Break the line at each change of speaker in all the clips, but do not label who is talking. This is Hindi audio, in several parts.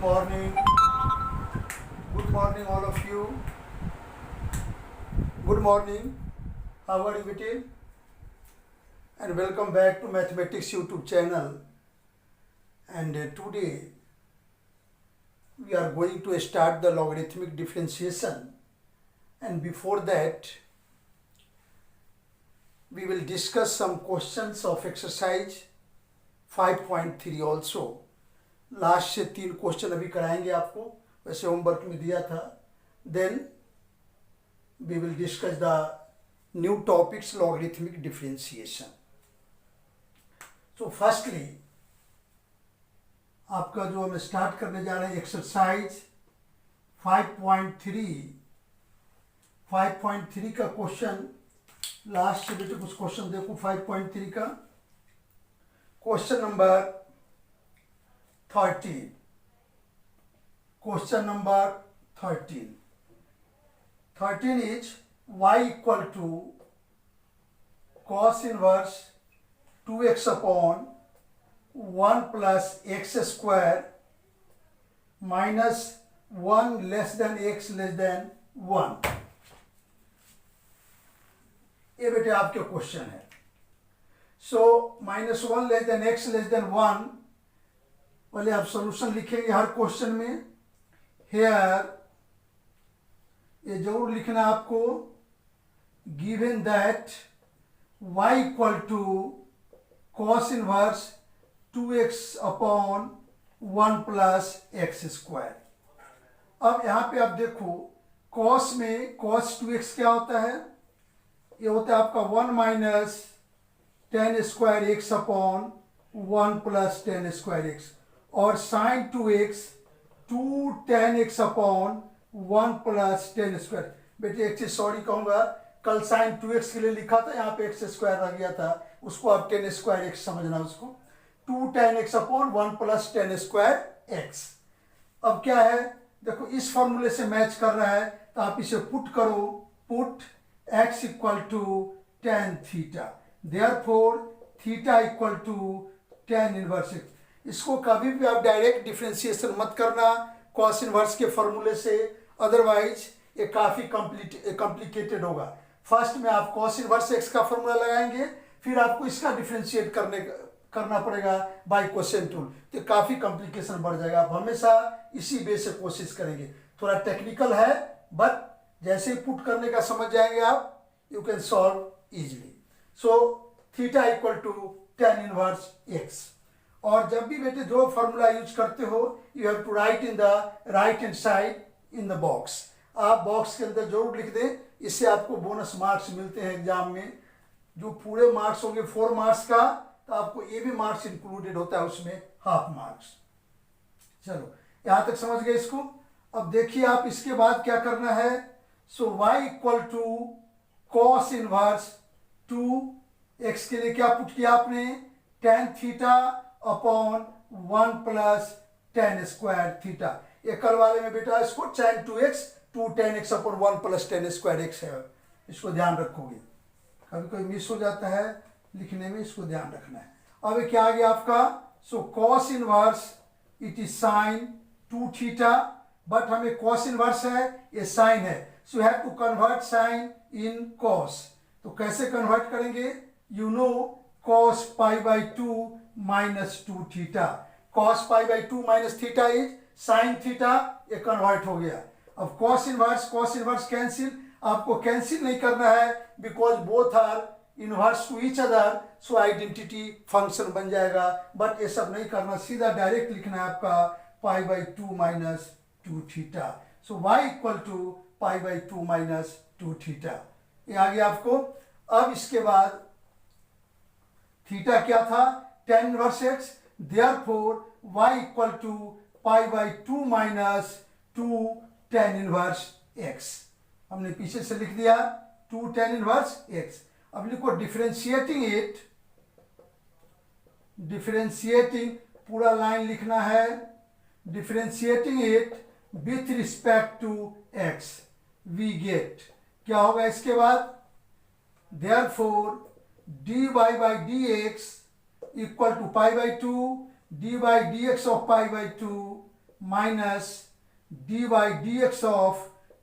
morning. Good morning, all of you. Good morning. How are you, Vitil? And welcome back to Mathematics YouTube channel. And today we are going to start the logarithmic differentiation. And before that, we will discuss some questions of exercise 5.3 also. Last से 3 क्वेश्चन अभी कराएंगे आपको, वैसे होमवर्क में दिया था. Then we will discuss the new topics logarithmic differentiation. So firstly आपका जो हम स्टार्ट करने जा रहे हैं एक्सरसाइज 5.3 का क्वेश्चन. लास्ट से बेटे कुछ क्वेश्चन देखो. 5.3 का question number 13. Question number 13. 13 is y equal to cos inverse 2x upon 1 plus x square minus 1 less than x less than 1. ये बेटे आपके क्वेश्चन है. सो -1 less than x less than 1 पहले आप सॉल्यूशन लिखेंगे हर क्वेश्चन में. हेयर ये जरूर लिखना आपको. Given that y equal to cos inverse 2x upon 1 plus x square. अब यहाँ पे आप देखो कॉस में कॉस 2x क्या होता है? ये होता है आपका 1 minus tan square X upon 1 plus tan square X. और sine 2x 2 tan x upon 1 plus tan square. बेटे एक चीज सॉरी कहूंगा, कल साइन 2x के लिए लिखा था, यहाँ पे एक्स स्क्वायर रह गया था, उसको आप टेन स्क्वायर एक्स समझना. उसको 2 tan x upon 1 plus tan square x. अब क्या है देखो, इस फॉर्मूले से मैच कर रहा है तो आप इसे पुट करो. Put x equal to tan theta. Therefore theta equal to tan inverse x. इसको कभी भी आप डायरेक्ट डिफरेंशिएशन मत करना कॉस इनवर्स के फॉर्मूले से, अदरवाइज ये काफ़ी कॉम्प्लिकेटेड होगा. फर्स्ट में आप कॉस इनवर्स एक्स का फॉर्मूला लगाएंगे, फिर आपको इसका डिफरेंशिएट करना पड़ेगा बाय क्वोशिएंट रूल, तो काफ़ी कॉम्प्लिकेशन बढ़ जाएगा. आप हमेशा इसी वे से कोशिश करेंगे. थोड़ा टेक्निकल है, बट जैसे ही पुट करने का समझ जाएंगे आप, you can solve easily. So theta equal to tan inverse x. और जब भी बेटे जो फॉर्मूला यूज करते हो, you have to write in the right hand side in the box. आप बॉक्स के अंदर जरूर लिख दें, इससे आपको बोनस मार्क्स मिलते हैं एग्जाम में. जो पूरे मार्क्स होंगे 4 मार्क्स का, तो आपको ये भी मार्क्स इंक्लूडेड होता है उसमें, हाफ मार्क्स. चलो यहां तक समझ गए इसको. अब देखिए आप इसके बाद क्या करना है. So y equal to cos inverse 2x के लिए क्या पुट किया आपने? tan theta upon 1 plus tan square theta. ये कल वाले में बेटा इसको tan 2x 2 tan x upon 1 plus tan square x है. इसको ध्यान रखोगे, कभी कोई मिस हो जाता है लिखने में, इसको ध्यान रखना है. अब क्या आ गया आपका? So cos inverse it is sine 2 theta, but हमें कॉस इनवर्स है, ये साइन है, so you have to convert sine in cos. तो कैसे कन्वर्ट करेंगे? You know cos pi by 2 minus 2 theta. cos pi by 2 minus theta is sine theta. ये कन्वर्ट हो गया. अब cos इनवर्स कैंसिल. आपको कैंसिल नहीं करना है because both are inverse to each other, so identity function बन जाएगा. बट ये सब नहीं करना, सीधा डायरेक्ट लिखना है आपका pi by 2 minus 2 theta. So y equal to pi by 2 minus 2 theta. ये आ गया आपको. अब इसके बाद थीटा क्या था? tan inverse x. Therefore y equal to pi by 2 minus 2 tan inverse x. हमने पीछे से लिख दिया 2 tan इनवर्स एक्स. अब लिखो डिफरेंशिएटिंग पूरा लाइन लिखना है. Differentiating it with respect to x we get क्या होगा इसके बाद? Therefore dy by dx equal to pi by 2 dy dx of pi by 2 minus dy dx of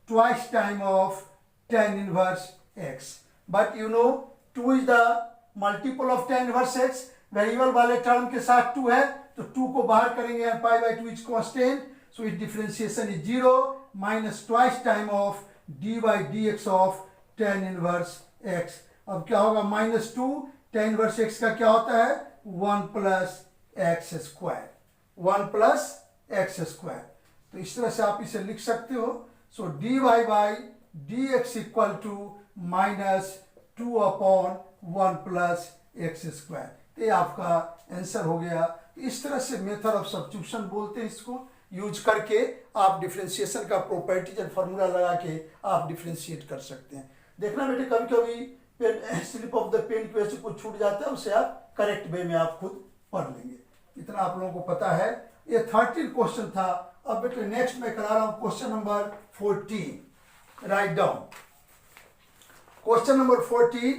twice time of tan inverse x. But you know 2 is the multiple of tan inverse x. Variable वाले टर्म के साथ 2 है तो 2 को बाहर करेंगे and pi by 2 is constant, so it differentiation is 0 minus twice time of D by D x of tan inverse x. अब क्या होगा -2 tan इनवर्स x का क्या होता है 1 plus x square, 1 plus x square. तो इस तरह से आप इसे लिख सकते हो. So D Y by D x equal to -2 upon 1 plus x square. ये आपका आंसर हो गया. इस तरह से मेथड ऑफ सब्स्टिट्यूशन बोलते हैं इसको. यूज करके आप डिफरेंशिएशन का प्रॉपर्टीज एंड फार्मूला लगा के आप डिफरेंशिएट कर सकते हैं. देखना बेटे कभी कभी pen slip of the pen की वजह से कुछ छूट जाता है, उसे आप करेक्ट वे में आप खुद पढ़ लेंगे. इतना आप लोगों को पता है. ये 13 क्वेश्चन था. अब बेटे नेक्स्ट मैं करा रहा हूं question number 14. Write down question number 14.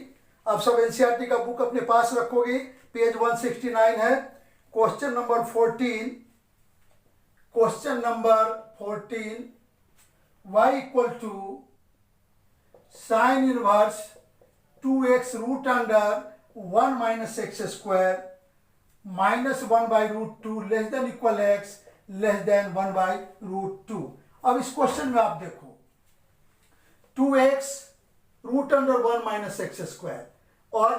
आप सब एनसीईआरटी का बुक अपने पास रखोगे, पेज 169 है. Question number 14, question number 14, y equal to sine inverse 2x root under 1 minus x square minus 1 by root 2 less than equal x less than 1 by root 2. अब इस क्वेश्चन में आप देखो 2x root under 1 minus x square और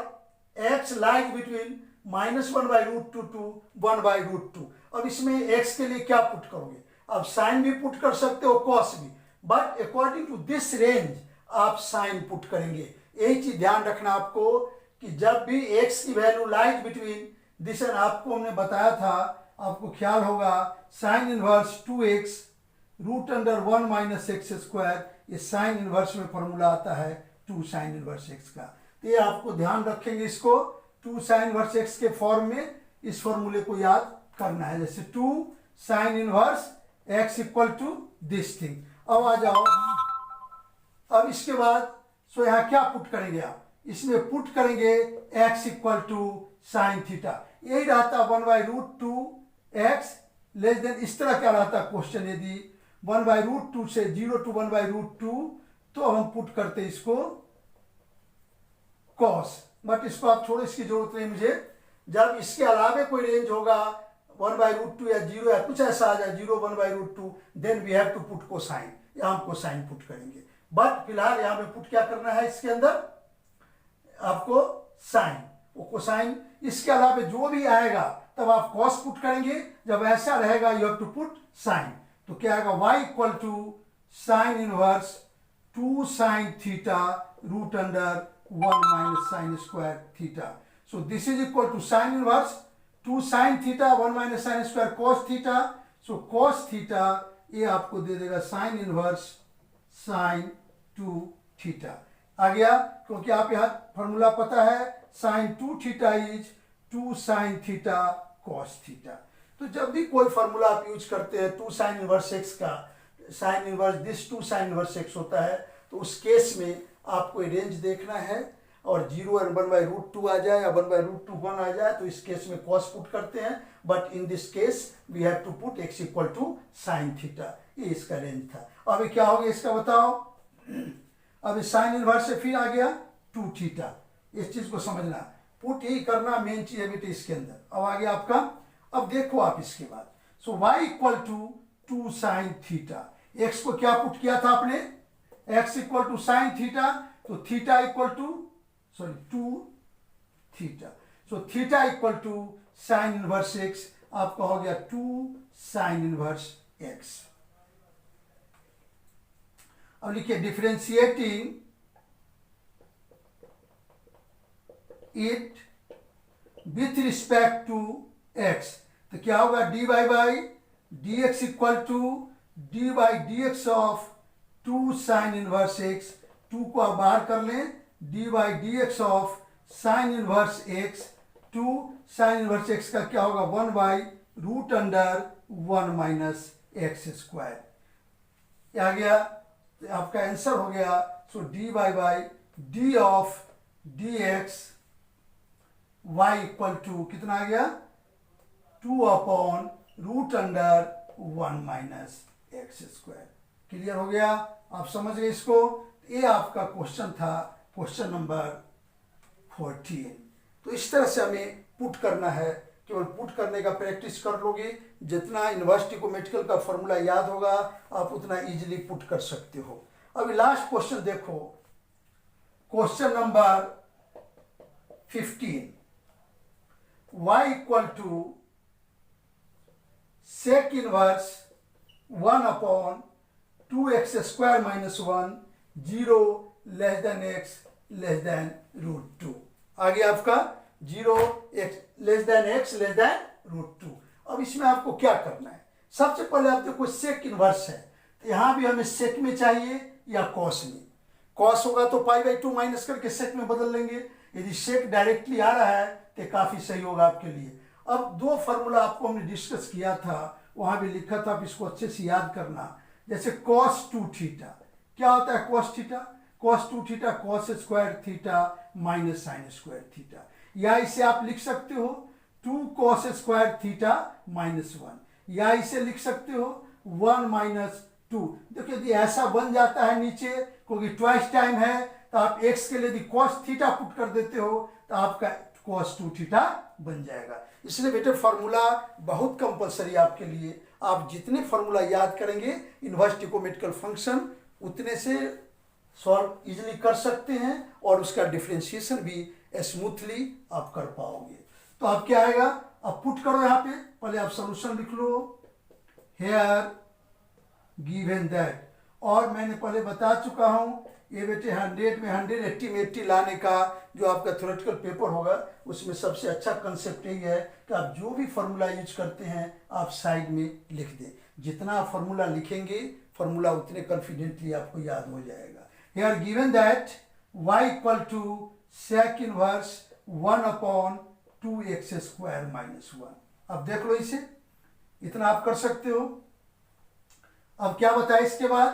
x lies between -1 by root 2 to 1 by root 2. अब इसमें x के लिए क्या पुट करोगे? अब साइन भी पुट कर सकते हो, कॉस भी, but according to this range आप साइन पुट करेंगे. एक चीज ध्यान रखना आपको कि जब भी x की value lies between this and, आपको हमने बताया था, आपको ख्याल होगा sine inverse 2x root under 1 minus x square, ये साइन इनवर्स में फॉर्मूला आता है 2 साइन इनवर्स x का. तो ये आपको ध्यान रखेंगे, इसको 2 साइन इनवर्स x के फॉर्म में इस फॉर्मूले को याद करना है. जैसे 2 sine inverse x equal to this thing. अब आ जाओ, अब इसके बाद सो यहाँ क्या पुट करेंगे आप? इसमें पुट करेंगे x equal to sine theta. यही रहता 1 by root 2 x less than, इस तरह क्या रहता क्वेश्चन, यदि 1 बाई रूट 2 से 0 टू 1 बाई रूट 2 तो हम पुट करते इसको कॉस. बट इसको आप छोड़ो, इसकी जरूरत नहीं मुझे. जब इसके अलावे कोई रेंज होगा 1 बाई रूट 2 या 0 या कुछ ऐसा आ जाए 0 1 by root 2, then we have to put cosine. यहाँ हम कोसाइन पुट करेंगे. बट फिलहाल यहाँ पे पुट क्या करना है, इसके अंदर आपको साइन, वो कोसाइन. इसके अलावा जो भी आएगा तब आप कॉस पुट करेंगे. जब ऐसा रहेगा you have to put sine. तो क्या आएगा y equal to sine inverse 2 sine theta root under 1 minus sine square theta. So this is equal to sine inverse 2 sine theta 1 minus sine square cos theta. So cos theta ये आपको दे देगा साइन इनवर्स साइन 2 थीटा. आ गया, क्योंकि आप यहाँ फॉर्मूला पता है, sine 2 theta is 2 sine theta cos theta. तो जब भी कोई फॉर्मूला आप यूज करते हैं 2 साइन इनवर्स एक्स का, sine inverse this 2 sine inverse x होता है, तो उस केस में आपको रेंज देखना है. और 0 और 1 बाई रूट 2 आ जाए या 1 बाई रूट 2 1 आ जाए तो इस केस में कॉस पुट करते हैं. But in this case we have to put x equal to sine theta. ये इसका रेंज था. अभी क्या हो गया इसका बताओ. अभी साइन इनवर्स से फिर आ गया 2 थीटा. इस चीज को समझना, पुट ही करना मेन चीज है बेटे इसके अंदर. अब आ गया आपका. अब देखो आप इसके बाद, so y equal to 2 sine theta. x को क्या पुट किया था आपने, x equal to sine theta, तो theta equal to 2 theta. So theta equal to sine inverse x, आपका हो गया 2 साइन इनवर्स x. अब लिखिए differentiating it with respect to x. तो क्या होगा dy by D x equal to d by D x of 2 sine inverse x. 2 को आप बाहर कर लें, d by D x of sine inverse x. 2 sine inverse x का क्या होगा 1 by root under 1 minus x square. आ गया, तो आपका आंसर हो गया. So d by d of D x y equal to कितना आ गया 2 upon root under 1 minus x square. Clear हो गया? आप समझ गए इसको? ये आपका क्वेश्चन था, क्वेश्चन नंबर 14। तो इस तरह से हमें पुट करना है, केवल पुट करने का प्रैक्टिस कर लोगे, जितना इनवर्स ट्रिगोनोमेट्रिकल का फॉर्मूला याद होगा आप उतना इजीली पुट कर सकते हो। अभी लास्ट क्वेश्चन देखो, question number 15। y equal to sec inverse 1 upon 2x square minus 1 0 less than x less than √2। आगे आपका 0 x लेस देन √2। अब इसमें आपको क्या करना है? सबसे पहले आप देखो सेक इनवर्स है, तो यहां भी हमें सेक में चाहिए या कॉस में। कॉस होगा तो π/2 माइनस करके सेक में बदल लेंगे। यदि सेक डायरेक्टली आ रहा है तो काफी सही होगा आपके लिए। अब दो फार्मूला आपको हमने डिस्कस किया था, वहां भी लिखा था, आप इसको अच्छे से याद करना। जैसे cos 2 थीटा, क्या होता है cos theta? cos 2 theta cos square theta minus sine square theta, या इसे आप लिख सकते हो 2 cos स्क्वायर थीटा माइनस 1, या इसे लिख सकते हो 1 माइनस 2। देखिए यदि ऐसा बन जाता है नीचे, क्योंकि ट्वाइस टाइम है, तो आप x के लिए यदि cos थीटा पुट कर देते हो तो आपका cos 2 थीटा बन जाएगा। इसलिए बेटे फार्मूला बहुत कंपलसरी आपके लिए। आप जितने फार्मूला याद करेंगे इनवर्स ट्रिगोनोमेट्रिकल फंक्शन, उतने से सॉल्व इजीली कर सकते हैं और उसका डिफरेंशिएशन भी स्मूथली आप कर पाओगे। तो अब क्या आएगा? अब पुट करो यहाँ पे, पहले आप सोल्यूशन लिख लो, हेयर गिवन दैट। और मैंने पहले बता चुका हूं, ये बेटे 100 में 100, 80 में 80 लाने का जो आपका थ्योरेटिकल पेपर होगा उसमें सबसे अच्छा कंसेप्ट यही है कि आप जो भी फार्मूला यूज करते हैं आप साइड में लिख दें। जितना आप फार्मूला लिखेंगे फार्मूला उतने कॉन्फिडेंटली आपको याद हो जाएगा। Here given that y equal to sec inverse 1 upon 2x square minus 1। अब देख लो इसे, इतना आप कर सकते हो। अब क्या बताए इसके बाद?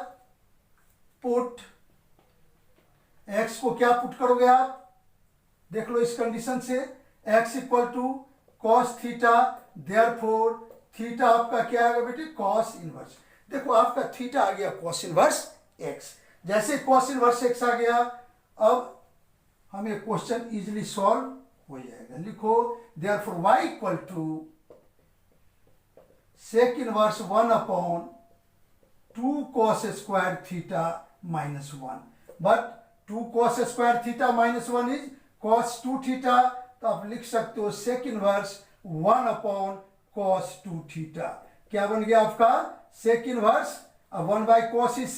पुट x को क्या पुट करोगे आप? देख लो इस कंडीशन से, x equal to cos theta, therefore theta आपका क्या आएगा बेटे? Cos inverse. देखो आपका थीटा आ गया कॉस इनवर्स x। जैसे कॉस इनवर्स x आ गया, अब हमें क्वेश्चन इजीली सॉल्व हो जाएगा। लिखो therefore y equal to sec inverse 1 upon 2 cos square theta minus 1, but 2 cos square theta minus 1 is cos 2 theta, तो आप लिख सकते हो sec inverse 1 upon cos 2 theta. क्या बन गया आपका? Sec inverse 1 by cos is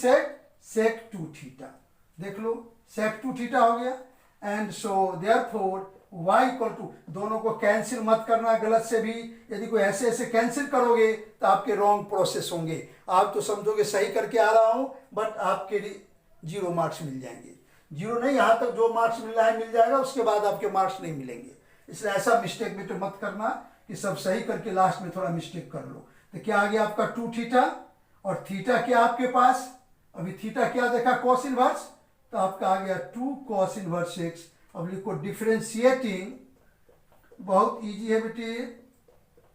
sec 2 theta. देख लो सेक 2 थीटा हो गया। And so therefore y equal to, दोनों को कैंसिल मत करना गलत से भी। यदि कोई ऐसे ऐसे कैंसिल करोगे तो आपके रॉन्ग प्रोसेस होंगे। आप तो समझोगे सही करके आ रहा हूं, बट आपके 0 मार्क्स मिल जाएंगे। 0 नहीं, यहां तक जो मार्क्स मिल रहा है मिल जाएगा, उसके बाद आपके मार्क्स नहीं मिलेंगे। इसलिए ऐसा मिस्टेक बेटे मत करना कि सब सही करके लास्ट में थोड़ा मिस्टेक कर लो। तो क्या आ गया आपका 2 थीटा, और थीटा क्या आपके पास? अभी थीटा क्या देखा? कॉस इनवर्स, तो आपका आ गया 2 cos इनवर्स x। अब लिखो डिफरेंशिएटिंग, बहुत इजी है बेटे,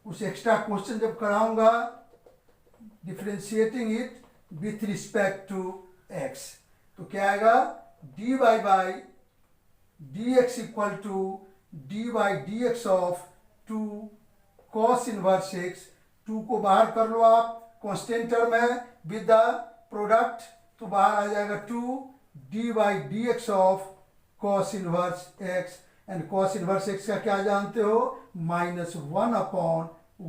उस एक्स्ट्रा क्वेश्चन जब कराऊंगा, differentiating it with respect to x, तो क्या आएगा? dy by dx equal to dy dx of 2 cos inverse x। 2 को बाहर कर लो आप, कांस्टेंट टर्म है, विद द प्रोडक्ट तो बाहर आ जाएगा 2 dy dx of cos inverse x। And cos inverse x का क्या जानते हो? -1 अपॉन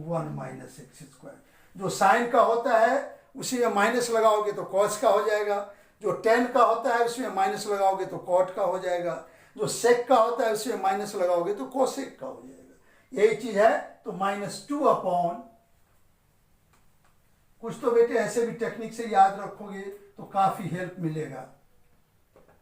1 माइनस एक्स स्क्वायर। जो साइन का होता है उसी में माइनस लगाओगे तो cos का हो जाएगा, जो tan का होता है उसमें माइनस लगाओगे तो cot का हो जाएगा, जो sec का होता है उसमें माइनस लगाओगे तो cosec का हो जाएगा। यही चीज है। तो -2 अपॉन, कुछ तो बेटे ऐसे भी टेक्निक से याद रखोगे तो काफी हेल्प मिलेगा,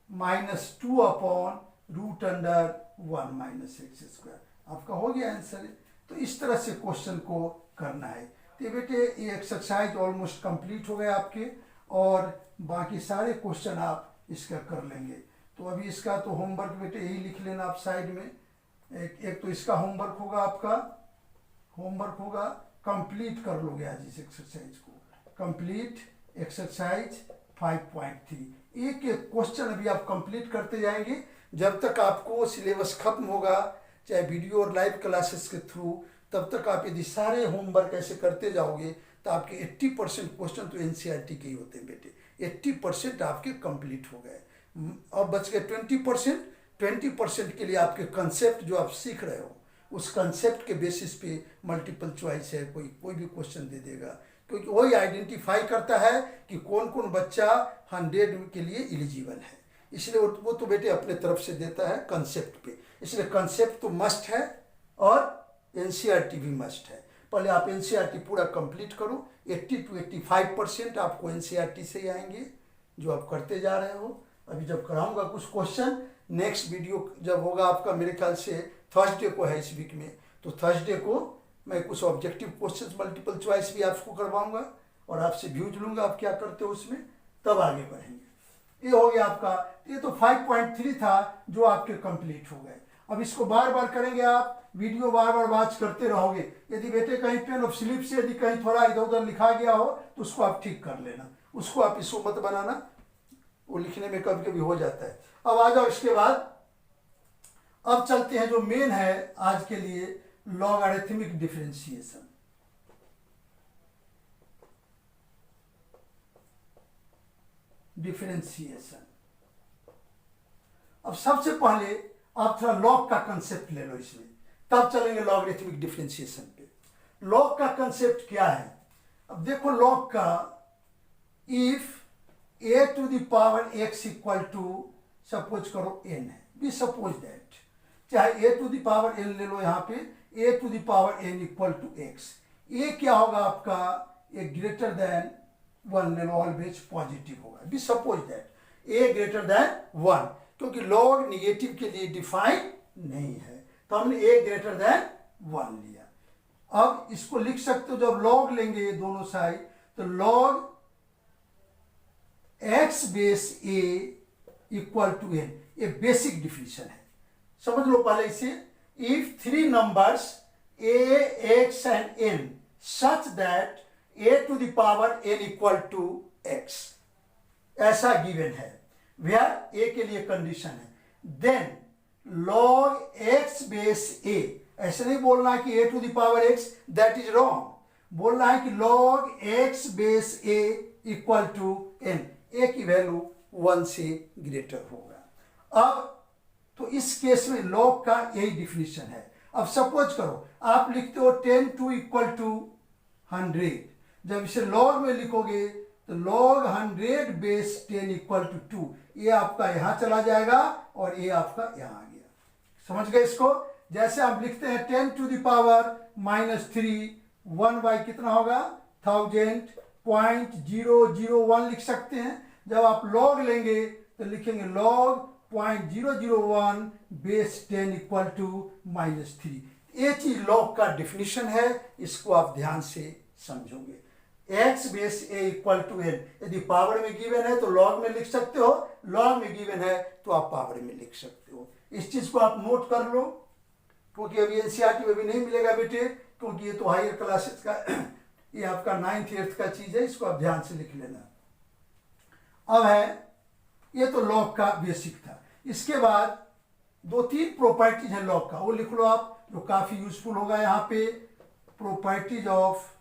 -2 अपॉन √1 माइनस एक्स स्क्वायर। आपका हो गया आंसर। तो इस तरह से क्वेश्चन को करना है। तो बेटे ये एक्सरसाइज ऑलमोस्ट कंप्लीट हो गया आपके, और बाकी सारे क्वेश्चन आप इसका कर लेंगे। तो अभी इसका तो होमवर्क बेटे यही लिख लेना आप साइड में। एक तो इसका होमवर्क होगा, आपका होमवर्क होगा कंप्लीट कर लोगे आज इस एक्सरसाइज को। Complete exercise 5.3। एक एक क्वेश्चन अभी आप कंप्लीट करते जाएंगे जब तक आपको सिलेबस खत्म होगा, चाहे वीडियो और लाइव क्लासेस के थ्रू, तब तक आप यदि सारे होमवर्क ऐसे करते जाओगे तो आपके 80% क्वेश्चन तो एनसीईआरटी के ही होते हैं बेटे। 80% आपके कंप्लीट हो गए। अब बच गए 20%। 20% के लिए आपके कंसेप्ट जो आप सीख रहे हो, उस कंसेप्ट के बेसिस पे मल्टीपल चॉइस है, कोई भी क्वेश्चन दे देगा, क्योंकि वही आइडेंटिफाई करता है कि कौन कौन बच्चा 100 के लिए एलिजिबल है। इसलिए वो तो बेटे अपने तरफ से देता है कंसेप्ट पे, इसलिए कंसेप्ट तो मस्ट है और एनसीईआरटी भी मस्ट है। पहले आप एनसीईआरटी पूरा कंप्लीट करो। 80 to 85% आपको एनसीईआरटी से ही आएंगे जो आप करते जा रहे हो। अभी जब कराऊंगा कुछ क्वेश्चन, नेक्स्ट वीडियो जब होगा आपका, मेरे ख्याल से थर्सडे को है इस वीक में, तो थर्सडे को मैं कुछ ऑब्जेक्टिव क्वेश्चंस मल्टीपल चॉइस भी आपको करवाऊंगा और आपसे व्यूज लूंगा आप क्या करते हो उसमें, तब आगे बढ़ेंगे। ये हो गया आपका, ये तो 5.3 था जो आपके कंप्लीट हो गए। अब इसको बार बार करेंगे आप, वीडियो बार बार वॉच करते रहोगे। यदि बेटे कहीं पेन ऑफ स्लिप से यदि कहीं थोड़ा इधर उधर लिखा गया हो तो उसको आप ठीक कर लेना, उसको आप इसको मत बनाना, वो लिखने में कभी कभी हो जाता है। अब आ जाओ इसके बाद, अब चलते हैं जो मेन है आज के लिए, लॉगरिथमिक डिफरेंशिएशन। डिफरेंशिएशन अब सबसे पहले आप थोड़ा लॉग का कंसेप्ट ले लो इसमें, तब चलेंगे लॉगरिथमिक डिफरेंशिएशन पे। लॉग का कंसेप्ट क्या है? अब देखो लॉग का, if a to the power x equal to suppose करो n है, बी सपोज दैट, चाहे a to the power n ले लो, यहाँ पे a to the power n equal to x, a क्या होगा आपका, a ग्रेटर देन 1 ले लो, ऑलवेज पॉजिटिव होगा। B suppose that a greater than 1, क्योंकि लॉग निगेटिव के लिए डिफाइन नहीं है, तो हमने a ग्रेटर देन 1 लिया। अब इसको लिख सकते हो, जब लॉग लेंगे दोनों साइड, तो log x base a equal to n, ये बेसिक डिफिनेशन है, समझ लो पहले इसे। If 3 numbers a, x and n such that a to the power n equal to x, ऐसा गिवन है, वेयर a के लिए कंडीशन है, then log x base a, ऐसे नहीं बोलना है कि a to the power x, that is wrong, बोलना है कि log x base a equal to n, a की वैल्यू 1 से ग्रेटर होगा। अब तो इस केस में लॉग का यही डिफिनेशन है। अब सपोज करो आप लिखते हो 10 टू इक्वल टू 100, जब इसे लॉग में लिखोगे तो log 100 बेस 10 इक्वल टू 2, ये आपका यहां चला जाएगा और ये आपका यहां आ गया। समझ गए इसको? जैसे आप लिखते हैं 10 टू द पावर -3, 1 बाई कितना होगा 1000, 0.001 लिख सकते हैं। जब आप लॉग लेंगे तो लिखेंगे log 0.001 बेस 10 इक्वल टू -3। ये चीज लॉग का डिफिनीशन है, इसको आप ध्यान से समझोगे। x base a equal to n, यदि पावर में गिवन है तो लॉग में लिख सकते हो, लॉग में गिवन है तो आप पावर में लिख सकते हो। इस चीज को आप नोट कर लो, क्योंकि अभी एनसीईआरटी में भी नहीं मिलेगा बेटे, क्योंकि ये तो हायर क्लासेस का ये आपका 9th 8th का चीज है, इसको आप ध्यान से लिख लेना। अब है, ये तो लॉग का बेसिक था। इसके बाद 2-3 प्रॉपर्टीज है लॉग का, वो लिख लो आप, जो काफी यूजफुल होगा यहाँ पे। Properties of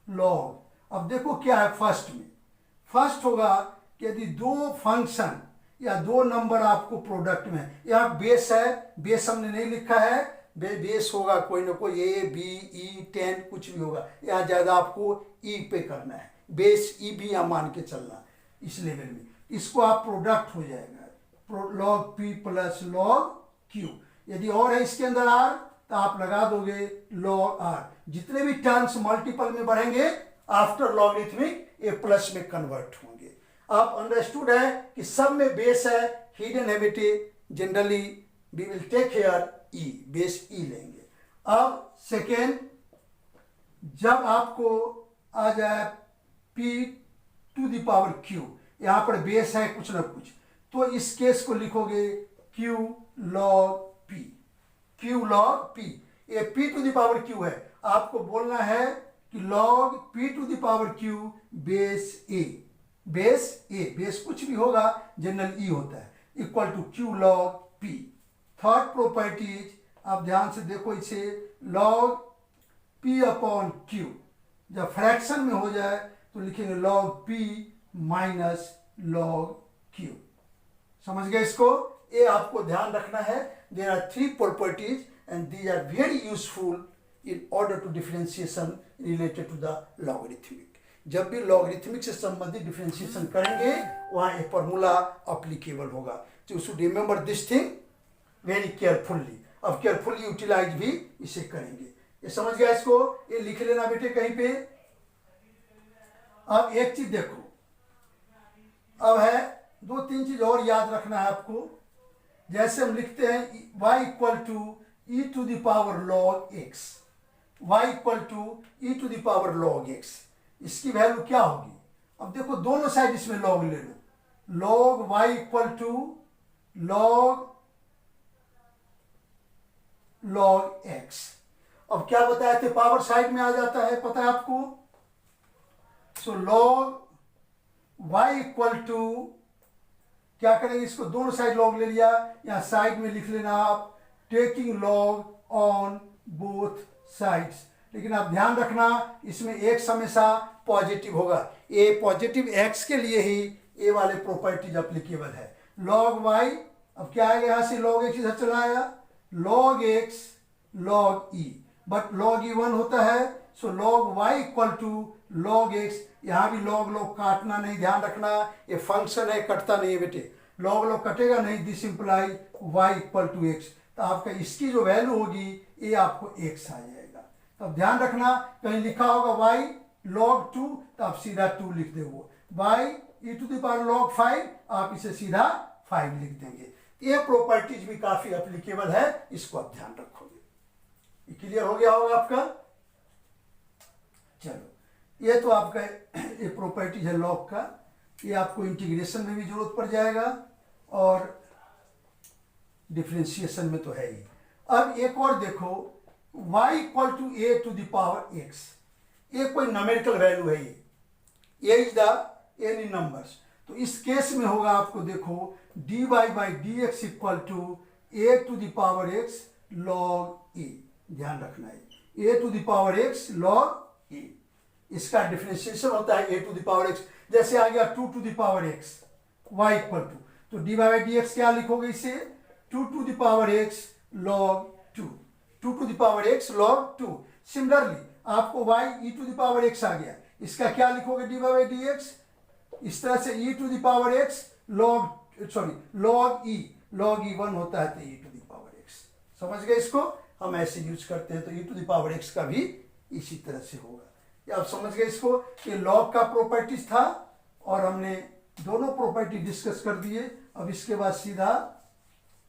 log. अब देखो क्या है, फर्स्ट होगा कि यदि 2 फंक्शन या 2 नंबर आपको प्रोडक्ट में, यहाँ बेस है, बेस हमने नहीं लिखा है, बेस होगा कोई ना कोई, ए बी ई 10 कुछ भी होगा, यहाँ ज्यादा आपको ई पे करना है, बेस ई भी यहाँ मान के चलना इस लेवल में। इसको आप प्रोडक्ट हो जाएगा log P plus log Q. यदि और है इसके अंदर आर तो आप लगा दोगे लॉग आर। जितने भी टर्म्स मल्टीपल में बढ़ेंगे आफ्टर लॉगरिथमिक ये प्लस में कन्वर्ट होंगे। आप अंडरस्टूड है कि सब में बेस है, हिडन है बेटे, generally we will take here e, base e लेंगे। अब सेकेंड, जब आपको आ जाए p to the power q, यहां पर बेस है कुछ ना कुछ, तो इस केस को लिखोगे q log p, q log p। ये p to the power q है, आपको बोलना है कि log p to the power q base a, base कुछ भी होगा जनरल e होता है, equal to q log p। Third properties आप ध्यान से देखो इसे, log p अपॉन q, जब फ्रैक्शन में हो जाए तो लिखेंगे log p minus log q। समझ गए इसको? ये आपको ध्यान रखना है। There are 3 properties and these are very useful in order to differentiation related to the logarithmic. जब भी लॉगरिथमिक से संबंधित डिफरेंशिएशन करेंगे वहाँ ये फॉर्मूला अप्लीकेबल होगा। तो you should remember this thing very carefully. अब केयरफुल्ली यूटिलाइज भी इसे करेंगे। ये समझ गया इसको? ये लिख लेना बेटे कहीं पे। अब एक चीज देखो, अब है 2-3 चीज और याद रखना है आपको। जैसे हम लिखते हैं y equal to e to the power log x, y equal to e to the power log x, इसकी वैल्यू क्या होगी? अब देखो दोनों साइड इसमें log ले लो, log y equal to log x। अब क्या बताए थे, पावर साइड में आ जाता है, पता है आपको। सो log y इक्वल टू क्या करेंगे, इसको दोनों साइड log ले लिया, यहां साइड में लिख लेना आप taking log on both sides. लेकिन आप ध्यान रखना इसमें x हमेशा पॉजिटिव होगा, ए पॉजिटिव x के लिए ही ए वाले प्रॉपर्टीज अप्लीकेबल है। log y, अब क्या आएगा यहां से log x इधर चला आया, log x log e, but log e 1 होता है। So log y equal to log x, यहां भी log काटना नहीं, ध्यान रखना ये फंक्शन है, कटता नहीं है बेटे, log कटेगा नहीं। This imply y equal to x, तो आपका इसकी जो वैल्यू होगी ये आपको x आ जाएगा। तो अब ध्यान रखना कहीं लिखा होगा y log 2, तो आप सीधा 2 लिख दोगे, y e to the power log 5, आप इसे सीधा 5 लिख देंगे। ये प्रॉपर्टीज भी काफी एप्लीकेबल है, इसको आप ध्यान रखोगे। ये क्लियर हो गया होगा आपका? चलो, ये तो आपका ये प्रॉपर्टीज है लॉग का, ये आपको इंटीग्रेशन में भी जरूरत पड़ जाएगा और डिफरेंशिएशन में तो है ही। अब एक और देखो, y equal to a to the power x, ये कोई न्यूमेरिकल वैल्यू है, ये इज द एनी नंबर्स। तो इस केस में होगा आपको देखो dy by D x equal to a to the power x log e, ध्यान रखना है a to the power x log e। इसका डिफरेंशिएशन होता है a to the power x, जैसे आ गया 2 to the power x y equal to, तो dy बाई डी एक्स क्या लिखोगे इसे, 2 to the power x log 2, 2 to the power x log 2। Similarly आपको y e to the power x आ गया, इसका क्या लिखोगे dy बाई डी एक्स, इस तरह से e to the power x log e 1 होता है, तो e to the power x। समझ गए इसको? हम ऐसे यूज करते हैं, तो e to the power x का भी इसी तरह से होगा। ये आप समझ गए इसको? ये log का प्रॉपर्टीज था और हमने दोनों प्रॉपर्टी डिस्कस कर दिए। अब इसके बाद सीधा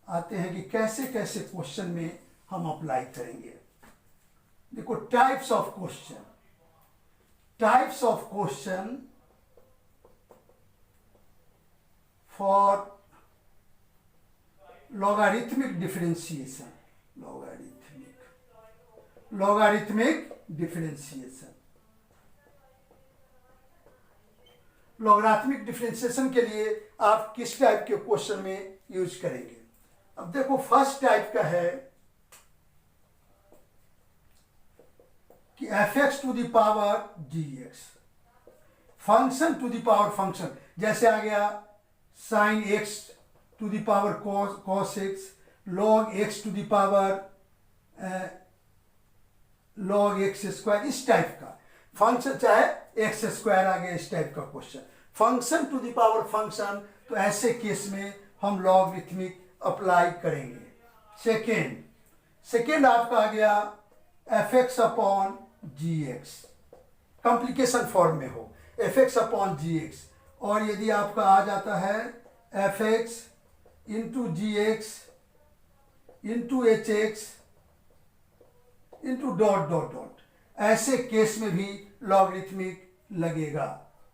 आते हैं कि कैसे कैसे क्वेश्चन में हम अप्लाई करेंगे। देखो types of question, types of question for logarithmic differentiation, logarithmic differentiation। Logarithmic differentiation के लिए आप किस टाइप के क्वेश्चन में यूज करेंगे? अब देखो फर्स्ट टाइप का है कि fx to the power dx, function to the power function, जैसे आ गया sine x to the power cos x, log x to the power log x square, इस टाइप का फंक्शन, चाहे एक्स स्क्वायर आ गया, इस टाइप का question. Function to the power function, तो ऐसे केस में हम लॉगरिथमिक अप्लाई करेंगे। सेकेंड आपका आ गया fx upon gx, complication form में हो fx अपॉन gx, और यदि आपका आ जाता है fx into gx into hx into dot dot dot, ऐसे केस में भी लॉगरिथमिक लगेगा।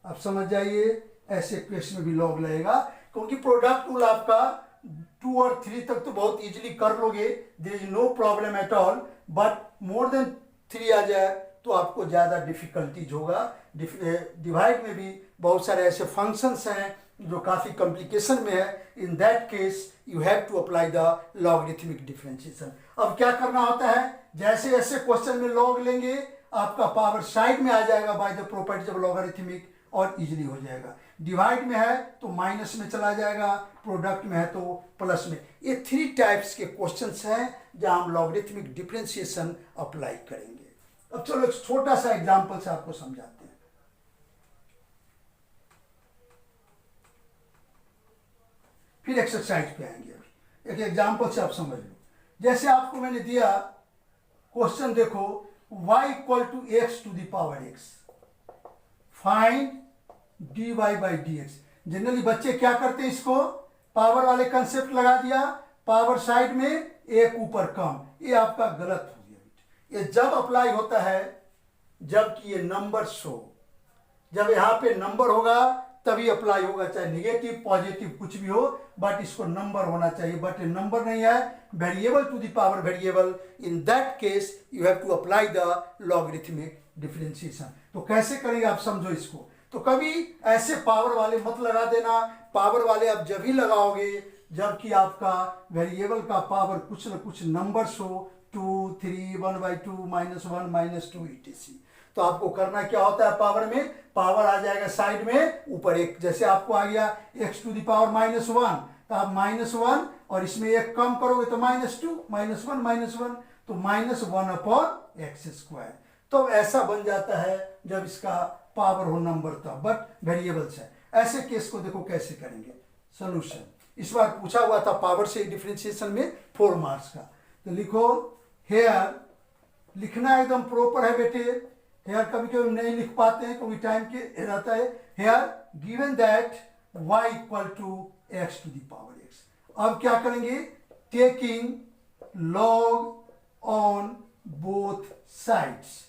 आप समझ जाइए, ऐसे केस में भी लॉग लगेगा, क्योंकि प्रोडक्ट रूल आपका 2 और 3 तक तो बहुत इजीली कर लोगे, there is no problem at all, but more than 3 आ जाए तो आपको ज़्यादा डिफिकल्टीज होगा। डिवाइड में भी बहुत सारे ऐसे फंक्शंस हैं जो काफ़ी कॉम्प्लिकेशन में है। In that case you have to apply the logarithmic differentiation. अब क्या करना होता है, जैसे जैसे क्वेश्चन में लॉग लेंगे आपका पावर साइड में आ जाएगा by the properties of logarithmic और इजीली हो जाएगा। डिवाइड में है तो माइनस में चला जाएगा, प्रोडक्ट में है तो प्लस में। ये 3 टाइप्स के क्वेश्चंस हैं जहां हम लॉगरिथमिक डिफरेंशिएशन अप्लाई करेंगे। अब चलो एक छोटा सा एग्जांपल से आपको समझाते हैं। फिर एक्सरसाइज पे आएंगे। अभी एक एग्जांपल से आप समझ लो। जैसे आपको मैंने दिया क्वेश्चन, देखो y equal to x to the power x, find dy by dx। Generally बच्चे क्या करते हैं, इसको पावर वाले कंसेप्ट लगा दिया, पावर साइड में एक ऊपर कम। ये आपका गलत हो गया। ये जब अप्लाई होता है जबकि ये नंबर शो, जब यहाँ पे नंबर होगा तभी अप्लाई होगा, चाहे निगेटिव पॉजिटिव कुछ भी हो, बट इसको नंबर होना चाहिए। बट ये नंबर नहीं है, variable to the power variable. In that case you have to apply the logarithmic differentiation. तो कैसे करेंगे आप समझो इसको। तो कभी ऐसे पावर वाले मत लगा देना। पावर वाले आप जब ही लगाओगे जबकि आपका वेरिएबल का पावर कुछ न कुछ नंबर्स हो, 2, 3, 1/2, -1, -2 etc। तो आपको करना क्या होता है, पावर में पावर आ जाएगा साइड में ऊपर एक। जैसे आपको आ गया x टू द पावर -1, तो आप -1 और इसमें एक कम करोगे तो -2, -1, तो -1/x²। तो ऐसा बन जाता है जब इसका पावर हो नंबर तब, बट वेरिएबल्स है। ऐसे केस को देखो कैसे करेंगे सोल्यूशन। इस बार पूछा हुआ था पावर से डिफरेंशिएशन में 4 मार्क्स का। तो लिखो हेयर, लिखना एकदम प्रॉपर है बेटे। हेयर कभी कभी नहीं लिख पाते हैं क्योंकि टाइम के रहता है। Here given that y equal to x to the power x। अब क्या करेंगे, taking log on both sides.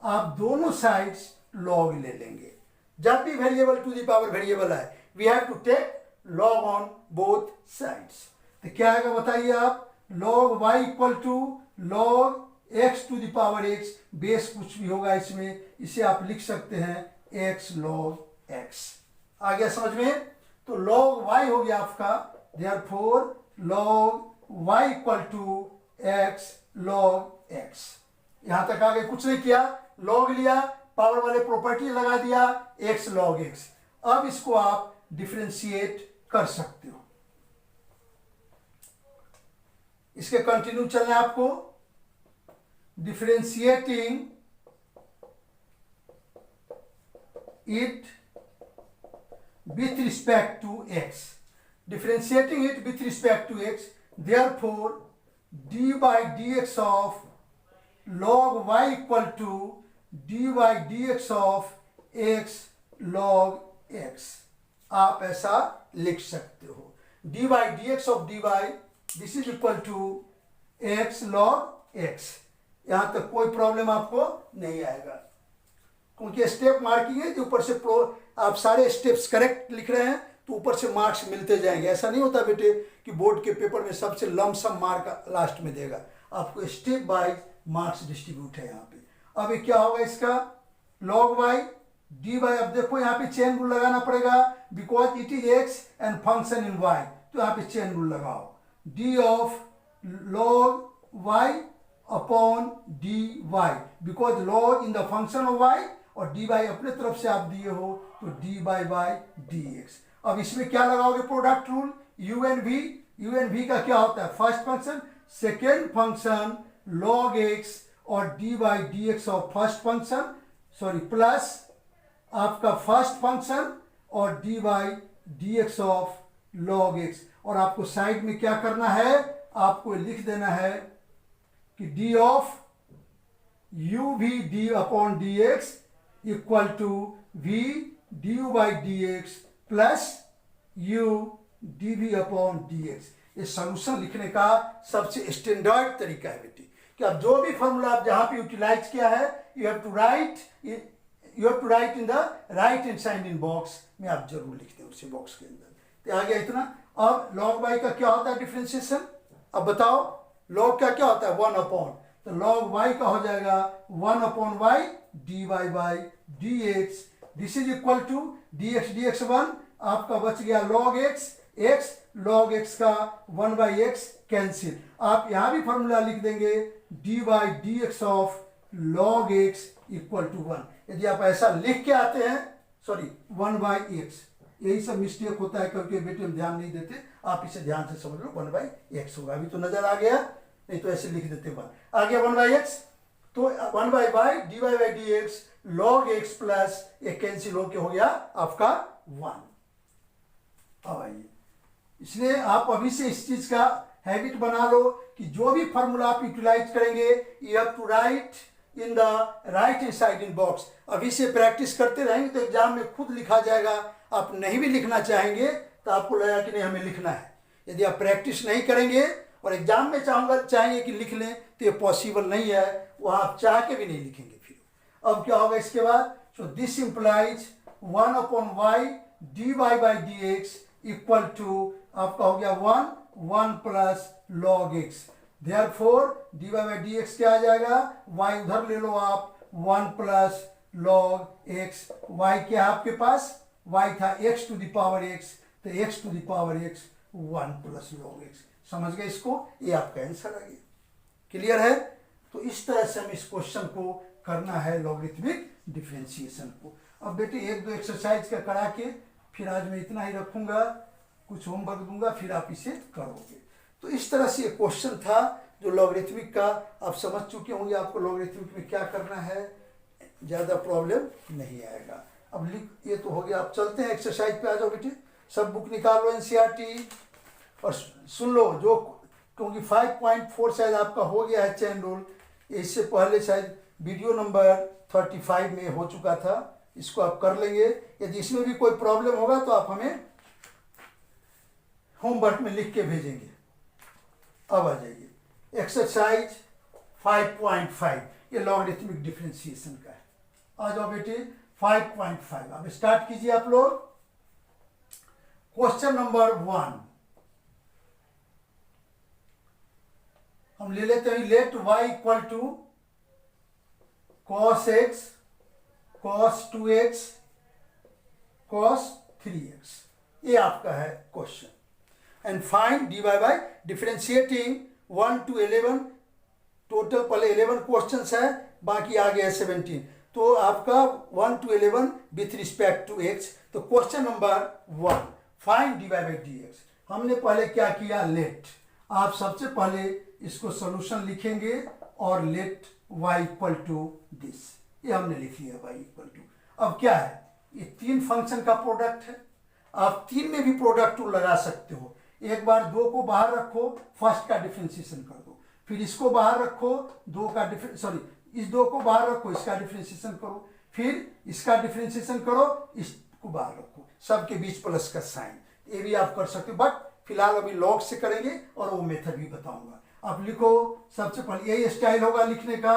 आप दोनों साइड्स लॉग ले लेंगे। जब भी variable to the power variable है, we have to take log on both sides. तो क्या आएगा बताइए आप, log y equal to log x to the power x। Base कुछ भी होगा इसमें, इसे आप लिख सकते हैं x log x। आ गया समझ में। तो log y हो गया आपका, therefore log y equal to x log x। यहां तक आगे कुछ नहीं किया, log लिया, पावर वाले प्रॉपर्टी लगा दिया, x log x। अब इसको आप डिफरेंशिएट कर सकते हो। इसके कंटिन्यू चलना है आपको। differentiating it with respect to x, differentiating it with respect to x, therefore d by dx of log y equal to dy dx of x log x। आप ऐसा लिख सकते हो, dy dx of dy this is equal to x log x। यहां तक कोई प्रॉब्लम आपको नहीं आएगा क्योंकि स्टेप मार्किंग है। जो ऊपर से आप सारे स्टेप्स करेक्ट लिख रहे हैं तो ऊपर से मार्क्स मिलते जाएंगे। ऐसा नहीं होता बेटे कि बोर्ड के पेपर में सबसे लमसम मार्क लास्ट में देगा, आपको स्टेप वाइज मार्क्स डिस्ट्रीब्यूट है यहाँ पे। अब ये क्या होगा इसका, log y dy। अब देखो यहाँ पे चेन रूल लगाना पड़ेगा, because it is x and function in y। तो यहाँ पे चेन रूल लगाओ, d of log y upon dy, because log in the function of y और dy अपने तरफ से आप दिए हो तो dy बाई dx। अब इसमें क्या लगाओगे, product rule, u and v का क्या होता है, first function second function log x और dy dx of first function, sorry plus आपका फर्स्ट फंक्शन और dy dx of log x। और आपको साइड में क्या करना है, आपको लिख देना है कि d of u v d upon dx equal to v du by dx plus u dv upon dx। ये सॉल्यूशन लिखने का सबसे स्टैंडर्ड तरीका है बेटी कि आप जो भी फॉर्मूला आप जहां पे यूटिलाइज किया है, you have to write in the right hand side in box में, आप जरूर लिखते हैं उसी बॉक्स के अंदर। तो आ गया इतना। अब log y का क्या होता है डिफरेंशिएशन, अब बताओ log का क्या होता है 1 अपॉन, तो log y का हो जाएगा 1 upon y dy by dx, this is equal to dx dx 1, आपका बच गया log x, x log x का 1 बाई एक्स कैंसिल, आप यहां भी फॉर्मूला लिख देंगे dy dx of log x equal to 1। यदि आप ऐसा लिख के आते हैं, सॉरी 1 बाई एक्स, यही सब मिस्टेक होता है क्योंकि बेटे हम ध्यान नहीं देते, आप इसे ध्यान से समझ लो 1 बाई एक्स होगा, अभी तो नजर आ गया, नहीं तो ऐसे लिख देते 1 आ गया 1 बाई एक्स, तो 1 by d Y by D x log x plus एक कैंसिल होके हो गया आपका 1। अब आइए, इसलिए आप अभी से इस चीज का हैबिट बना लो कि जो भी फॉर्मूला आप यूटिलाइज करेंगे you have to write in the right hand side in box. अभी से प्रैक्टिस करते रहेंगे तो एग्जाम में खुद लिखा जाएगा। आप नहीं भी लिखना चाहेंगे तो आपको लगेगा कि नहीं हमें लिखना है। यदि आप प्रैक्टिस नहीं करेंगे और एग्जाम में चाहेंगे कि लिख लें तो ये पॉसिबल नहीं है, वहाँ आप चाह के भी नहीं लिखेंगे। फिर अब क्या होगा इसके बाद, so this implies 1 upon y d Y by D x equal to आपका हो गया 1 plus log x. Therefore d Y by D x क्या आ जाएगा, y उधर ले लो आप 1 प्लस लॉग एक्स। y क्या है आपके पास, y था x to the power x, तो x to the power x 1 plus log x. समझ गए इसको, ये आपका आंसर आ गया। क्लियर है? तो इस तरह से हम इस क्वेश्चन को करना है लॉगरिथमिक डिफरेंशिएशन को। अब बेटे एक दो एक्सरसाइज का करा के फिर आज मैं इतना ही रखूंगा, कुछ होमवर्क दूंगा, फिर आप इसे करोगे। तो इस तरह से ये क्वेश्चन था जो लॉगरिथमिक का, आप समझ चुके होंगे आपको लॉगरिथमिक में क्या करना है, ज़्यादा प्रॉब्लम नहीं आएगा। अब लिख, ये तो हो गया। अब चलते हैं एक्सरसाइज पे, आ जाओ बेटे, सब बुक निकाल लो एनसीईआरटी और सुन लो। जो क्योंकि 5.4 शायद आपका हो गया है चेन रूल, इससे पहले शायद वीडियो नंबर 35 में हो चुका था, इसको आप कर लेंगे। यदि इसमें भी कोई प्रॉब्लम होगा तो आप हमें होमवर्क में लिख के भेजेंगे। अब आ जाइए, एक्सरसाइज 5.5 ये लॉगरिथमिक डिफरेंशिएशन का है। आ जाओ बेटे 5.5, अब स्टार्ट कीजिए आप लोग। क्वेश्चन नंबर 1 हम ले लेते हैं, let y equal to cos x cos 2x cos 3x, ये आपका है question. And find d Y by differentiating 1 to 11, total पहले 11 क्वेश्चन है, बाकी आ गया 17। तो आपका 1 to 11 with respect to x। तो question number 1 find d Y by D x. हमने पहले क्या किया, लेट, आप सबसे पहले इसको सॉल्यूशन लिखेंगे और let y equal to this, ये हमने लिख लिया y इक्वल टू। अब क्या है, ये 3 फंक्शन का प्रोडक्ट है, आप 3 में भी प्रोडक्ट टू लगा सकते हो। एक बार 2 को बाहर रखो, फर्स्ट का डिफरेंशिएशन कर दो, फिर इसको बाहर रखो, 2 का इस 2 को बाहर रखो, इसका डिफरेंशिएशन करो, फिर इसका डिफरेंशिएशन करो, इसको बाहर रखो, सबके बीच प्लस का साइन, ये भी आप कर सकते हो। बट फिलहाल अभी लॉग से करेंगे और वो मेथड भी बताऊंगा। आप लिखो, सबसे पहले यही स्टाइल होगा लिखने का,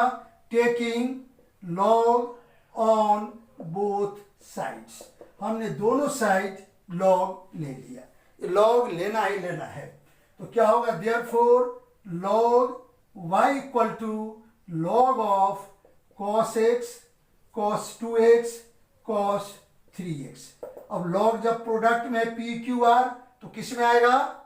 taking log on both sides. हमने दोनों साइड लॉग ले लिया, लॉग लेना ही लेना है। तो क्या होगा, therefore log y equal to log of cos x cos 2x cos 3x। अब लॉग जब प्रोडक्ट में पी क्यू आर तो किस में आएगा,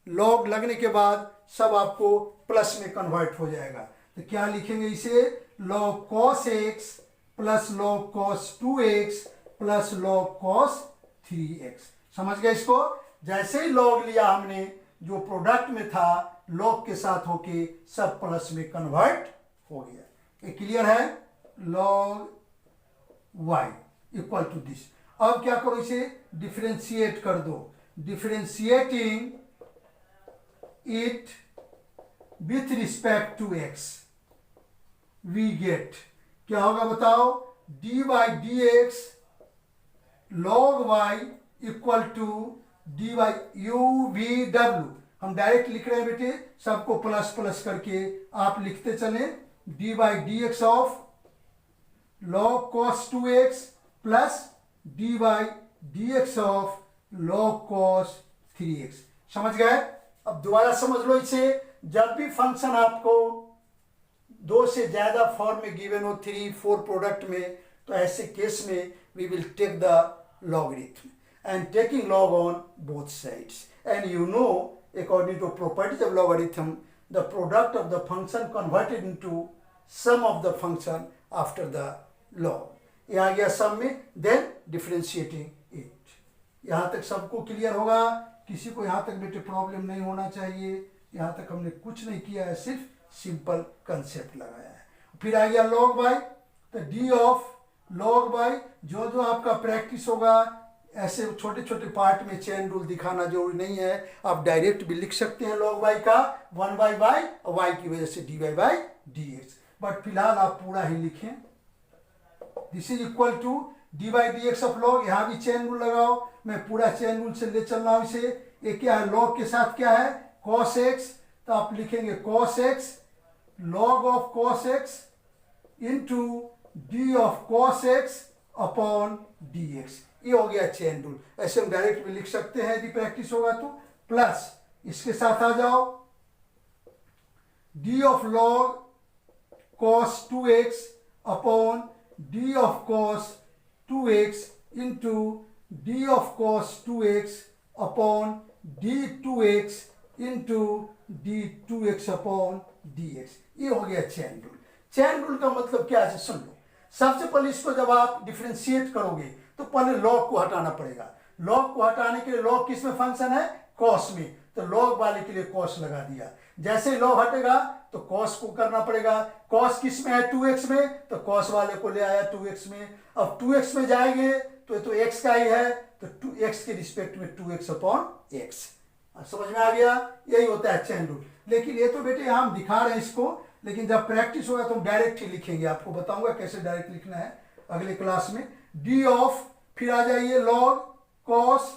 लॉग लगने के बाद सब आपको प्लस में कन्वर्ट हो जाएगा। तो क्या लिखेंगे इसे, log cos x plus log cos 2x plus log cos 3x। समझ गए इसको? जैसे ही लॉग लिया हमने, जो प्रोडक्ट में था लॉग के साथ होके सब प्लस में कन्वर्ट हो गया। ये क्लियर है? Log y equal to this. अब क्या करो, इसे डिफरेंशिएट कर दो, differentiating it with respect to x we get, क्या होगा बताओ, d by D x log y equal to d by u v डब्ल्यू। हम डायरेक्ट लिख रहे हैं बेटे, सबको प्लस प्लस करके आप लिखते चले, D by D x of log cos 2x plus D by D x of log cos 3x। समझ गए? अब दोबारा समझ लो इसे, जब भी फंक्शन आपको 2 से ज्यादा फॉर्म में गिवन हो, 3, 4 प्रोडक्ट में, तो ऐसे केस में we will take the logarithm and taking log on both sides, and you know according to properties of logarithm the product of the function converted into sum of the function after the log. ये आ गया सम में, देन डिफरेंशिएटिंग इट। यहाँ तक सबको क्लियर होगा? किसी को यहाँ तक बेटे प्रॉब्लम नहीं होना चाहिए। यहाँ तक हमने कुछ नहीं किया है, सिर्फ सिंपल कंसेप्ट लगाया है। फिर आ गया लॉग बाय, तो डी ऑफ लॉग बाय, जो जो आपका प्रैक्टिस होगा ऐसे छोटे छोटे पार्ट में चेन रूल दिखाना जरूरी नहीं है, आप डायरेक्ट भी लिख सकते हैं लॉग बाय का 1 बाय वाई, वाई की वजह से d Y by D x, but फिलहाल आप पूरा ही लिखें। This is equal to d by D x of log, यहाँ भी चेन रूल लगाओ, मैं पूरा चेन रूल से ले चल रहा हूँ इसे। ये क्या है, लॉग के साथ क्या है, कॉस एक्स, तो आप लिखेंगे cos x log of cos x into D of cos x upon D x. ये हो गया चेन रूल। ऐसे हम डायरेक्ट भी लिख सकते हैं यदि प्रैक्टिस होगा तो। प्लस इसके साथ आ जाओ, D of log cos 2x upon D of cos 2x into D of cos 2x upon D 2x into D 2x upon D x. ये हो गया चेन रूल। चेन रूल का मतलब क्या है, सुन लो। सबसे पहले इसको जब आप डिफरेंशिएट करोगे तो पहले लॉग को हटाना पड़ेगा। लॉग को हटाने के लिए, लॉग किस में फंक्शन है, कॉस में, तो लॉग वाले के लिए कॉस लगा दिया। जैसे ही लॉग हटेगा तो कॉस को करना पड़ेगा। कॉस किस में है, 2x में, तो कॉस वाले को ले आया 2x में। अब 2x में जाएंगे तो ये तो x का ही है, तो 2x के रिस्पेक्ट में 2x अपॉन x। समझ में आ गया? यही होता है चेन रूल। लेकिन ये तो बेटे यहाँ हम दिखा रहे हैं इसको, लेकिन जब प्रैक्टिस होगा तो हम डायरेक्ट ही लिखेंगे। आपको बताऊंगा कैसे डायरेक्ट लिखना है अगले क्लास में। डी ऑफ, फिर आ जाइए लॉग कॉस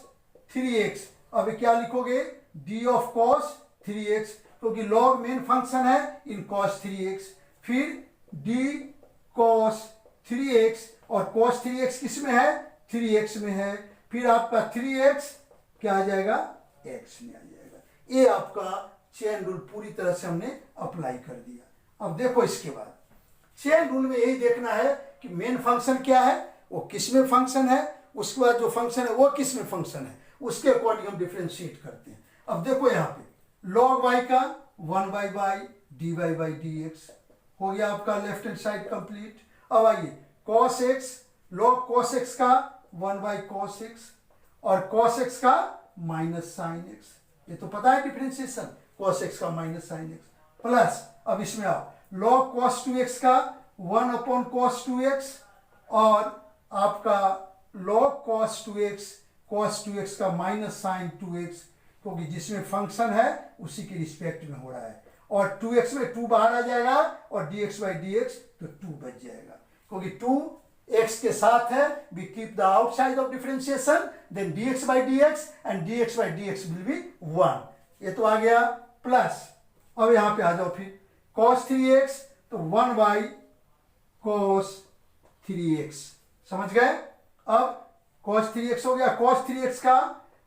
3x। अब क्या लिखोगे, डी ऑफ कॉस 3x, क्योंकि लॉग मेन फंक्शन है इन कॉस 3x। फिर डी कॉस 3x, और कॉस 3x किस में है, 3x में है। फिर आपका 3x क्या आ जाएगा, x में आ जाएगा। ये आपका चेन रूल पूरी तरह से हमने अप्लाई कर दिया। अब देखो इसके बाद चेन रूल में यही देखना है कि मेन फंक्शन क्या है, वो किस में फंक्शन है, उसके बाद जो फंक्शन है वो किस में फंक्शन है, उसके अकॉर्डिंग हम डिफरेंशिएट करते हैं। अब देखो यहाँ पे लॉग वाई का 1 by y d Y by D x हो गया आपका लेफ्ट हैंड साइड कंप्लीट। अब आइए cos x, log cos x का 1 बाई कॉस एक्स, और कॉस एक्स का माइनस साइन एक्स। ये तो पता है डिफरेंशिएशन, कॉस एक्स का माइनस साइन एक्स। प्लस अब इसमें आओ, लॉग कॉस 2x का 1 अपॉन कॉस 2x, और आपका लॉग कॉस 2x का माइनस साइन 2x, क्योंकि जिसमें फंक्शन है उसी के रिस्पेक्ट में हो रहा है। और 2x में 2 बाहर आ जाएगा, और dx बाई dx तो 2 बच जाएगा, क्योंकि 2 x के साथ है। We keep the outside of differentiation, then dx by dx and dx by dx will be 1। ये तो आ गया। प्लस अब यहां पे आ जाओ, फिर cos 3x तो 1 बाई cos 3x। समझ गए? अब cos 3x हो गया, cos 3x का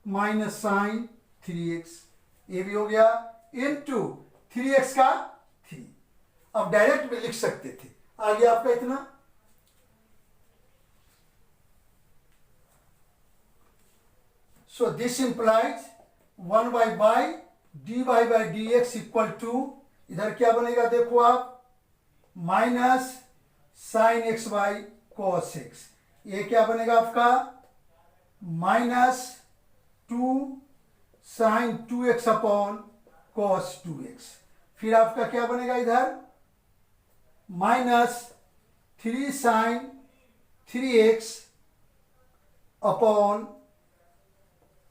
माइनस साइन 3x, ये भी हो गया, इनटू 3x का 3। अब डायरेक्ट भी लिख सकते थे। आ गया आपका इतना। So this implies 1 by y d Y by D x equal to, इधर क्या बनेगा देखो आप, minus sine x by cos x. ये क्या बनेगा आपका, minus 2 sign 2x upon cos 2x। फिर आपका क्या बनेगा इधर, minus 3 sine 3x upon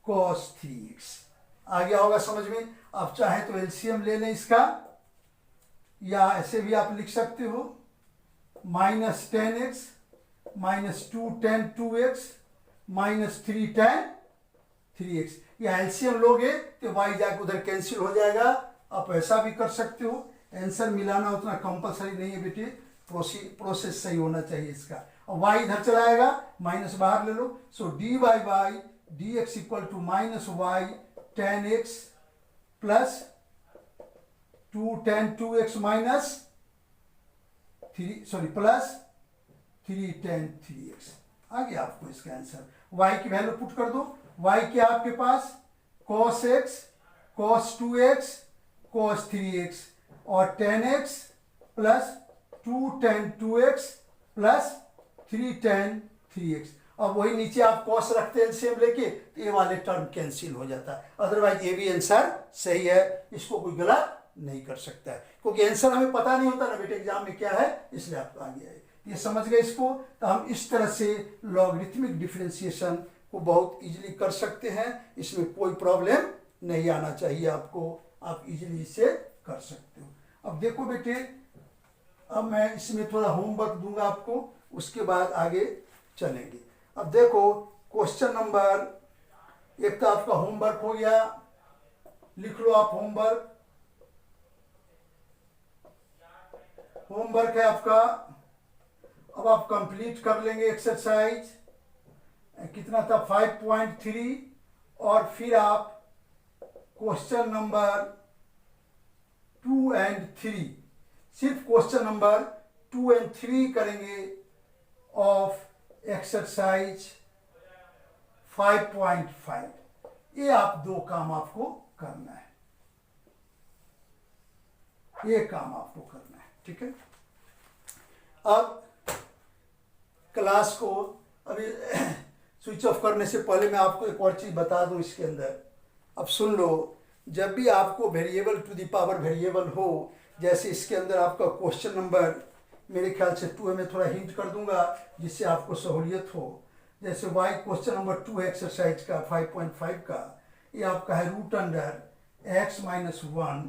cos 3x। आ गया होगा समझ में? आप चाहे तो एलसीएम ले लें इसका, या ऐसे भी आप लिख सकते हो, minus 10x minus 2 tan 2x minus 3 tan 3x। या एलसीएम लोगे तो y जाके उधर कैंसिल हो जाएगा। आप ऐसा भी कर सकते हो। आंसर मिलाना उतना कंपलसरी नहीं है बेटे, प्रोसेस सही होना चाहिए इसका। और y इधर चला आएगा, माइनस बाहर ले लो। So D Y by D x equal to minus y 10x plus 2 tan 2x minus 3 sorry plus 3 tan 3x। आ गया आपको इसका आंसर। y की वैल्यू पुट कर दो। y क्या आपके पास cos x cos 2x cos 3x और tan x plus 2 tan 2x plus 3 tan 3x। अब वही नीचे आप कॉस रखते हैं सेम लेके, तो ये वाले टर्म कैंसिल हो जाता है। अदरवाइज ये भी आंसर सही है, इसको कोई गलत नहीं कर सकता है, क्योंकि आंसर हमें पता नहीं होता ना बेटे एग्जाम में क्या है, इसलिए आपको आ गया है। ये समझ गए इसको। तो हम इस तरह से लॉगरिथमिक डिफरेंशिएशन को बहुत इजीली कर सकते हैं, इसमें कोई प्रॉब्लम नहीं आना चाहिए आपको, आप इजीली इसे कर सकते हो। अब देखो बेटे, अब मैं इसमें थोड़ा होमवर्क दूंगा आपको, उसके बाद आगे चलेंगे। अब देखो क्वेश्चन नंबर एक तो आपका होमवर्क हो गया, लिख लो आप होमवर्क। होमवर्क है आपका, अब आप कंप्लीट कर लेंगे एक्सरसाइज। कितना था 5.3, और फिर आप क्वेश्चन नंबर 2 and 3, सिर्फ क्वेश्चन नंबर 2 and 3 करेंगे ऑफ एक्सरसाइज 5.5। ये आप दो काम आपको करना है, ये काम आपको करना है, ठीक है। अब क्लास को अभी स्विच ऑफ करने से पहले मैं आपको एक और चीज बता दूं इसके अंदर। अब सुन लो, जब भी आपको variable to the power variable हो, जैसे इसके अंदर आपका क्वेश्चन नंबर मेरे ख्याल से 2 है, मैं थोड़ा हिंट कर दूंगा जिससे आपको सहूलियत हो। जैसे y क्वेश्चन नंबर 2 है एक्सरसाइज का 5.5 का, ये आपका है root under x minus 1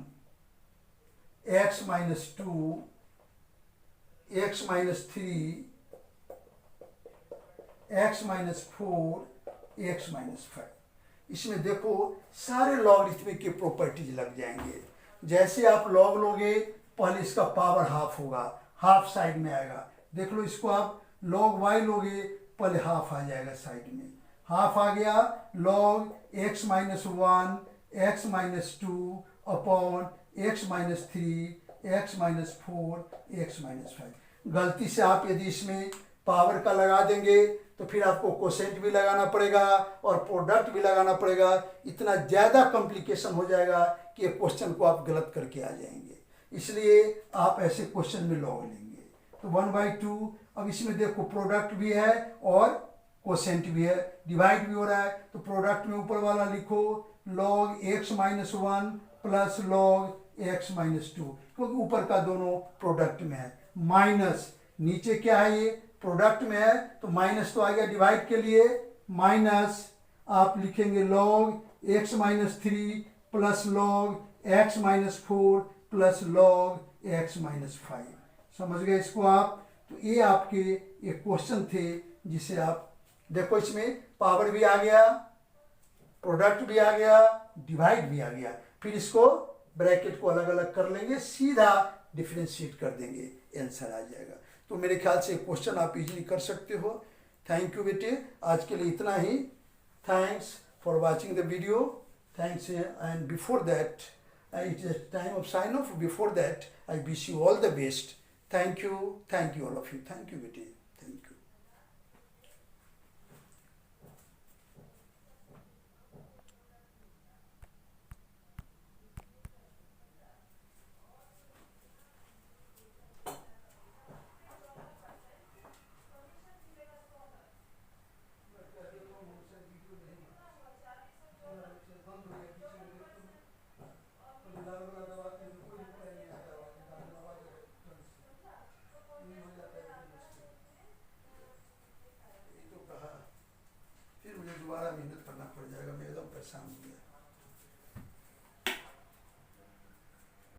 x minus 2 x minus 3 x minus 4 x minus 5। इसमें देखो सारे लॉगरिथमिक के प्रॉपर्टीज लग जाएंगे। जैसे आप लॉग लोगे, पहले इसका पावर हाफ होगा, हाफ साइड में आएगा। देख लो इसको, आप लॉग y लोगे, पहले हाफ आ जाएगा साइड में, हाफ आ गया। Log x minus 1 x minus 2 upon x minus 3 x minus 4 x minus 5। गलती से आप यदि इसमें पावर का लगा देंगे तो फिर आपको कोसेंट भी लगाना पड़ेगा और प्रोडक्ट भी लगाना पड़ेगा। इतना ज़्यादा कॉम्प्लिकेशन हो जाएगा कि क्वेश्चन को आप गलत करके आ जाएंगे, इसलिए आप ऐसे क्वेश्चन में लॉग लेंगे। तो 1/2। अब इसमें देखो प्रोडक्ट भी है और कोसेंट भी है, डिवाइड भी हो रहा है, तो प्रोडक्ट में ऊपर वाला लिखो log x minus 1 plus log x minus 2, क्योंकि ऊपर का दोनों प्रोडक्ट में है। माइनस नीचे क्या है, ये प्रोडक्ट में है तो माइनस तो आ गया डिवाइड के लिए, माइनस आप लिखेंगे log x minus 3 plus log x minus 4 plus log x minus 5। समझ गए इसको आप। तो ये आपके एक क्वेश्चन थे जिसे आप देखो, इसमें पावर भी आ गया, प्रोडक्ट भी आ गया, डिवाइड भी आ गया। फिर इसको ब्रैकेट को अलग अलग कर लेंगे, सीधा डिफरेंशिएट कर देंगे, आंसर आ जाएगा। तो मेरे ख्याल से क्वेश्चन आप इजीली कर सकते हो। थैंक यू बेटे, आज के लिए इतना ही। Thanks for watching the video. Thanks, and before that it is time of sign off. Before that, I wish you all the best. Thank you all of you. Thank you बेटे, thank you. फिर मुझे दोबारा मेहनत करना पड़ जाएगा, मैं एकदम परेशान हो गया।